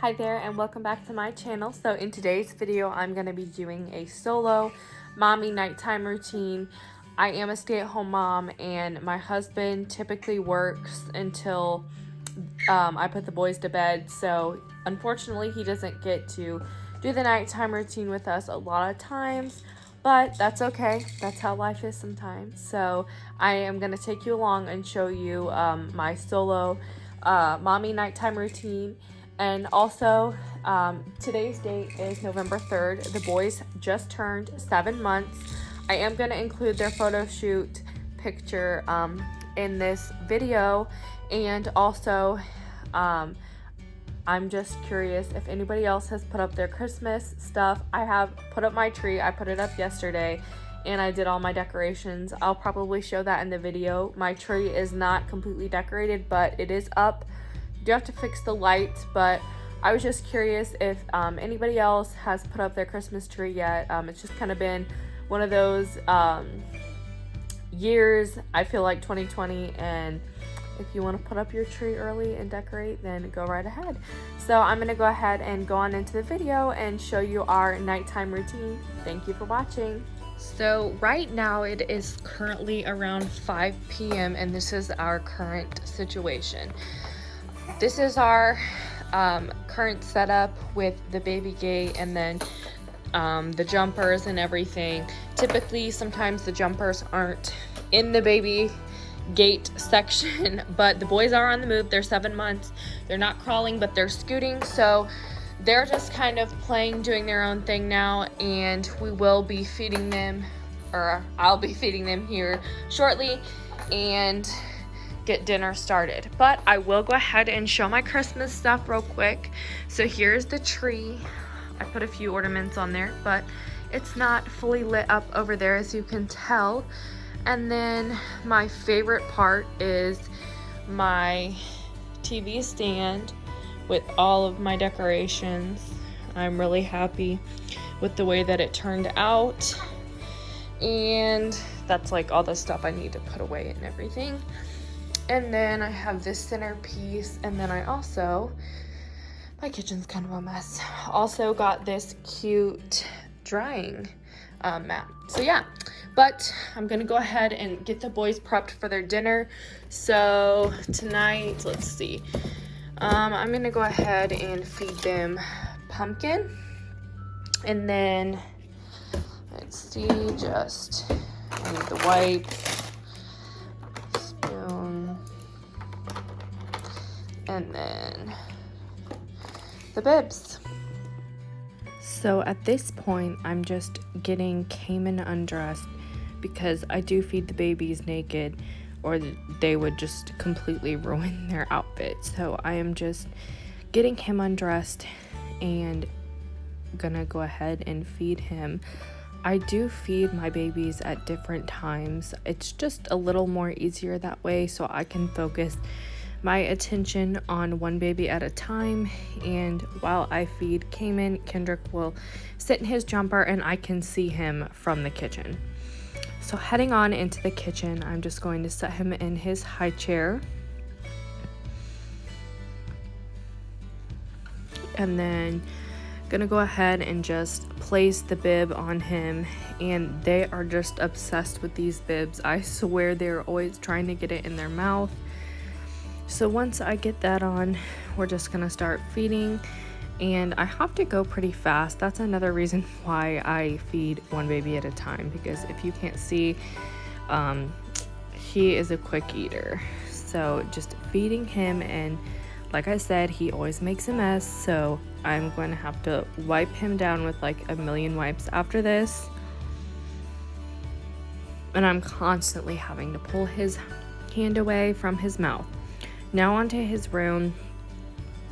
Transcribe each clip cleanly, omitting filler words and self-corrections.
Hi there and welcome back to my channel. So in today's video I'm going to be doing a solo mommy nighttime routine. I am a stay-at-home mom and my husband typically works until I put the boys to bed, so unfortunately he doesn't get to do the nighttime routine with us a lot of times, but that's okay. That's how life is sometimes. So I am going to take you along and show you my solo mommy nighttime routine. And also, today's date is November 3rd. The boys just turned 7 months. I am going to include their photo shoot picture in this video. And also, I'm just curious if anybody else has put up their Christmas stuff. I have put up my tree. I put it up yesterday. And I did all my decorations. I'll probably show that in the video. My tree is not completely decorated, but it is up. You do have to fix the lights, but I was just curious if anybody else has put up their Christmas tree yet. It's just kind of been one of those years, I feel like 2020, and if you want to put up your tree early and decorate, then go right ahead. So I'm going to go ahead and go on into the video and show you our nighttime routine. Thank you for watching. So right now it is currently around 5 p.m. and this is our current situation. This is our current setup with the baby gate and then the jumpers and everything. Typically, sometimes the jumpers aren't in the baby gate section, but the boys are on the move. They're 7 months. They're not crawling, but they're scooting. So they're just kind of playing, doing their own thing now, and we will be feeding them, or I'll be feeding them here shortly and get dinner started. But I will go ahead and show my Christmas stuff real quick. So here's the tree. I put a few ornaments on there, but it's not fully lit up over there, as you can tell. And then my favorite part is my TV stand with all of my decorations. I'm really happy with the way that it turned out. And that's like all the stuff I need to put away and everything. And then I have this centerpiece, and then I also, my kitchen's kind of a mess, also got this cute drying mat. So yeah, but I'm gonna go ahead and get the boys prepped for their dinner. So tonight, let's see, I'm gonna go ahead and feed them pumpkin, and then let's see, just I need the wipe, spoon, and then the bibs. So at this point, I'm just getting Khayman undressed because I do feed the babies naked or they would just completely ruin their outfit. So I am just getting him undressed and gonna go ahead and feed him. I do feed my babies at different times. It's just a little more easier that way, so I can focus my attention on one baby at a time. And while I feed Khayman, Kendrick will sit in his jumper and I can see him from the kitchen. So heading on into the kitchen, I'm just going to set him in his high chair. And then gonna go ahead and just place the bib on him, and they are just obsessed with these bibs. I swear they're always trying to get it in their mouth. So once I get that on, we're just gonna start feeding, and I have to go pretty fast. That's another reason why I feed one baby at a time, because if you can't see, he is a quick eater. So just feeding him, and like I said, he always makes a mess, so I'm going to have to wipe him down with like a million wipes after this. And I'm constantly having to pull his hand away from his mouth. Now onto his room.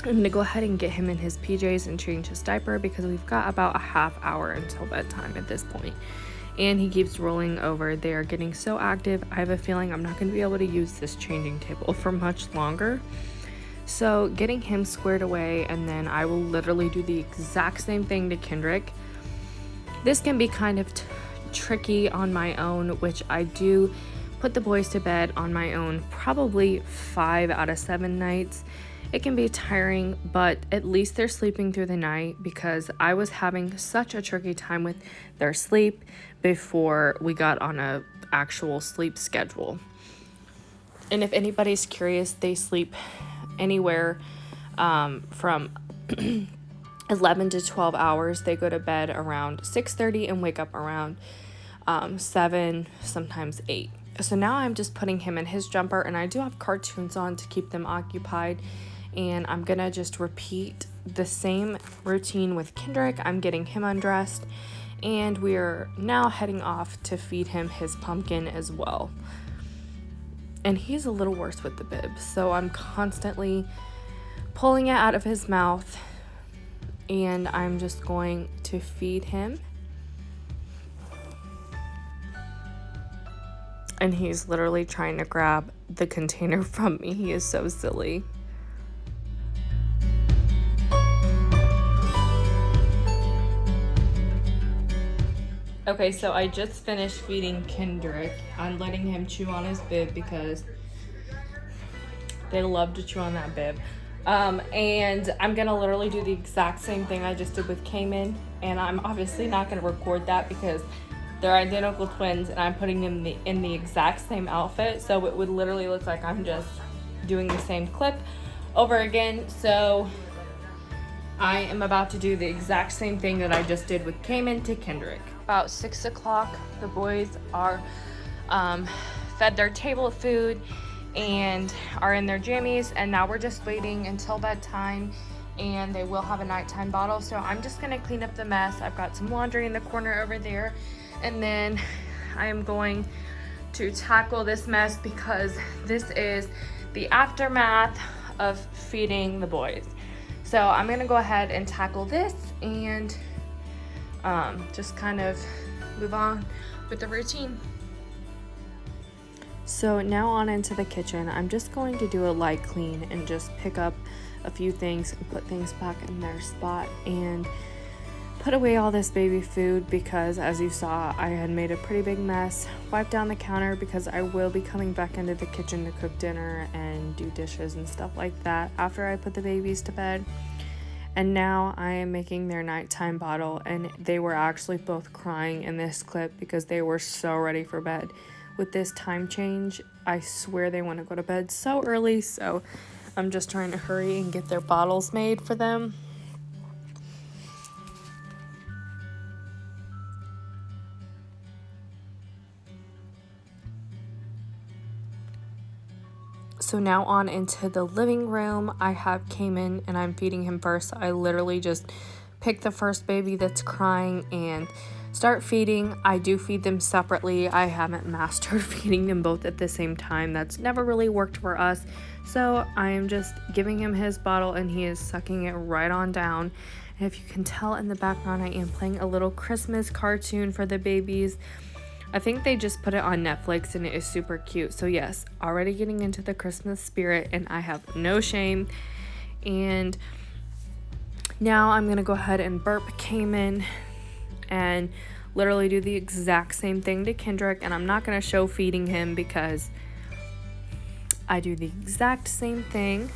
I'm going to go ahead and get him in his PJs and change his diaper because we've got about a half hour until bedtime at this point. And he keeps rolling over. They are getting so active. I have a feeling I'm not going to be able to use this changing table for much longer. So getting him squared away, and then I will literally do the exact same thing to Kendrick. This can be kind of tricky on my own, which I do put the boys to bed on my own probably 5 out of 7 nights. It can be tiring, but at least they're sleeping through the night, because I was having such a tricky time with their sleep before we got on a actual sleep schedule. And if anybody's curious, they sleep anywhere from 11 to 12 hours. They go to bed around 6:30 and wake up around 7, sometimes 8. So now I'm just putting him in his jumper, and I do have cartoons on to keep them occupied. And I'm gonna just repeat the same routine with Kendrick. I'm getting him undressed, and we are now heading off to feed him his pumpkin as well. And he's a little worse with the bib, so I'm constantly pulling it out of his mouth, and I'm just going to feed him. And he's literally trying to grab the container from me. He is so silly. Okay, so I just finished feeding Kendrick. I'm letting him chew on his bib because they love to chew on that bib. And I'm gonna literally do the exact same thing I just did with Khayman. And I'm obviously not gonna record that because they're identical twins, and I'm putting them in the exact same outfit. So it would literally look like I'm just doing the same clip over again. So I am about to do the exact same thing that I just did with Khayman to Kendrick. About 6 o'clock, the boys are fed their table of food and are in their jammies, and now we're just waiting until bedtime, and they will have a nighttime bottle. So I'm just gonna clean up the mess. I've got some laundry in the corner over there, and then I am going to tackle this mess because this is the aftermath of feeding the boys. So I'm gonna go ahead and tackle this and just kind of move on with the routine. So now on into the kitchen. I'm just going to do a light clean and just pick up a few things and put things back in their spot and put away all this baby food, because as you saw, I had made a pretty big mess. Wipe down the counter because I will be coming back into the kitchen to cook dinner and do dishes and stuff like that after I put the babies to bed. And now I am making their nighttime bottle, and they were actually both crying in this clip because they were so ready for bed. With this time change, I swear they want to go to bed so early, so I'm just trying to hurry and get their bottles made for them. So now on into the living room. I have Khayman, and I'm feeding him first. I literally just pick the first baby that's crying and start feeding. I do feed them separately. I haven't mastered feeding them both at the same time. That's never really worked for us. So I am just giving him his bottle, and he is sucking it right on down. And if you can tell in the background, I am playing a little Christmas cartoon for the babies. I think they just put it on Netflix, and it is super cute. So yes, already getting into the Christmas spirit, and I have no shame. And now I'm gonna go ahead and burp Khayman and literally do the exact same thing to Kendrick. And I'm not gonna show feeding him because I do the exact same thing.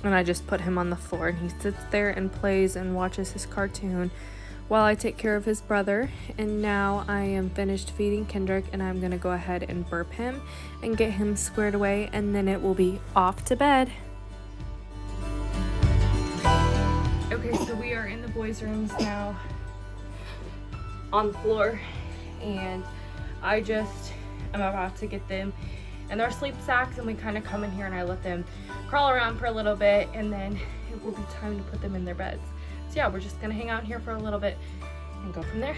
And I just put him on the floor, and he sits there and plays and watches his cartoon while I take care of his brother. And now I am finished feeding Kendrick, and I'm gonna go ahead and burp him and get him squared away, and then it will be off to bed. Okay, so we are in the boys' rooms now on the floor, and I just am about to get them in their sleep sacks, and we kind of come in here and I let them crawl around for a little bit, and then it will be time to put them in their beds. So yeah, we're just gonna hang out here for a little bit and go from there.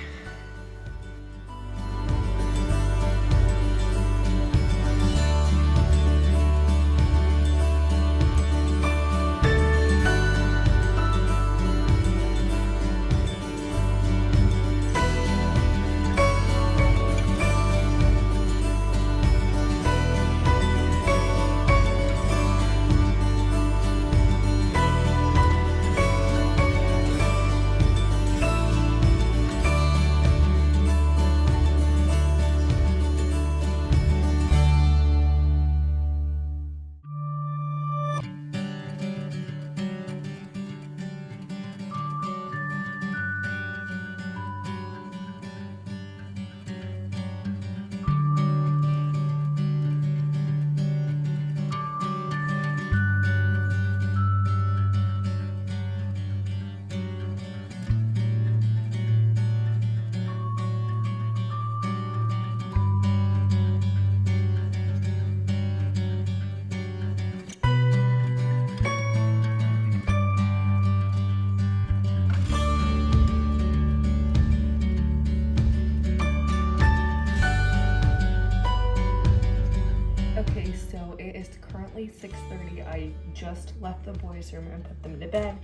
currently 6:30. I just left the boys' room and put them to bed.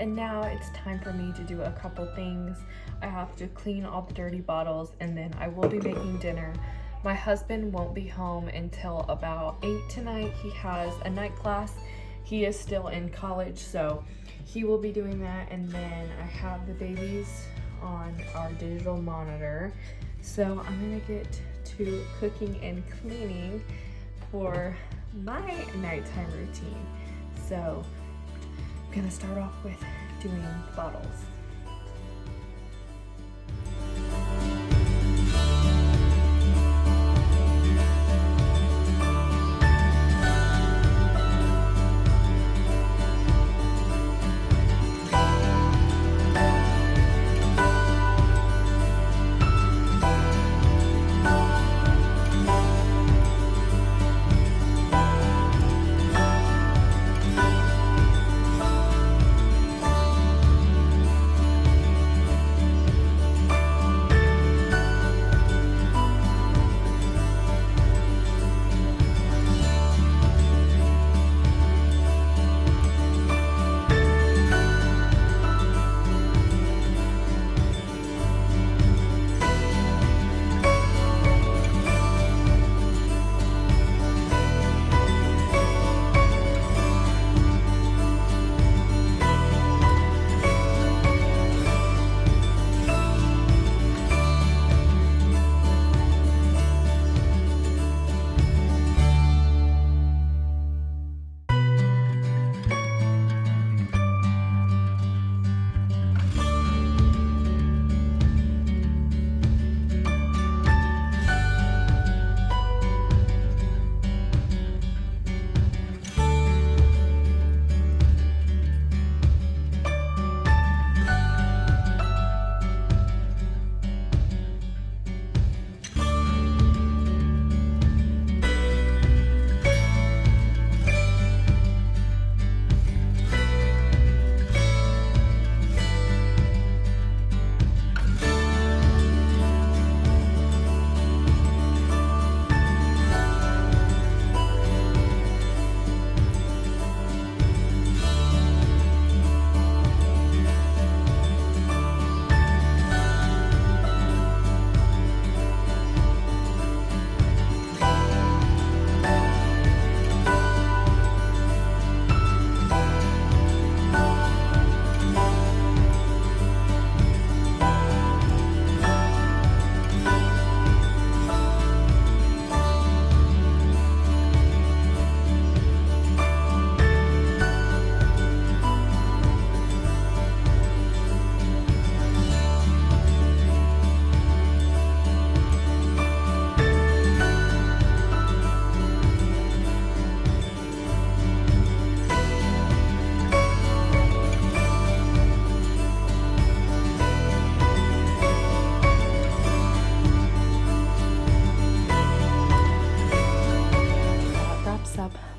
And now it's time for me to do a couple things. I have to clean all the dirty bottles, and then I will be making dinner. My husband won't be home until about 8 tonight. He has a night class. He is still in college, so he will be doing that. And then I have the babies on our digital monitor. So I'm gonna get to cooking and cleaning for my nighttime routine. So I'm gonna start off with doing the bottles.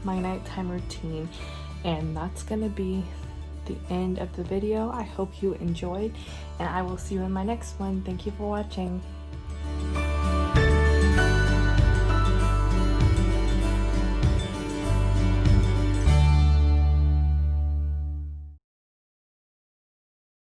My nighttime routine, and that's gonna be the end of the video. I hope you enjoyed, and I will see you in my next one. Thank you for watching.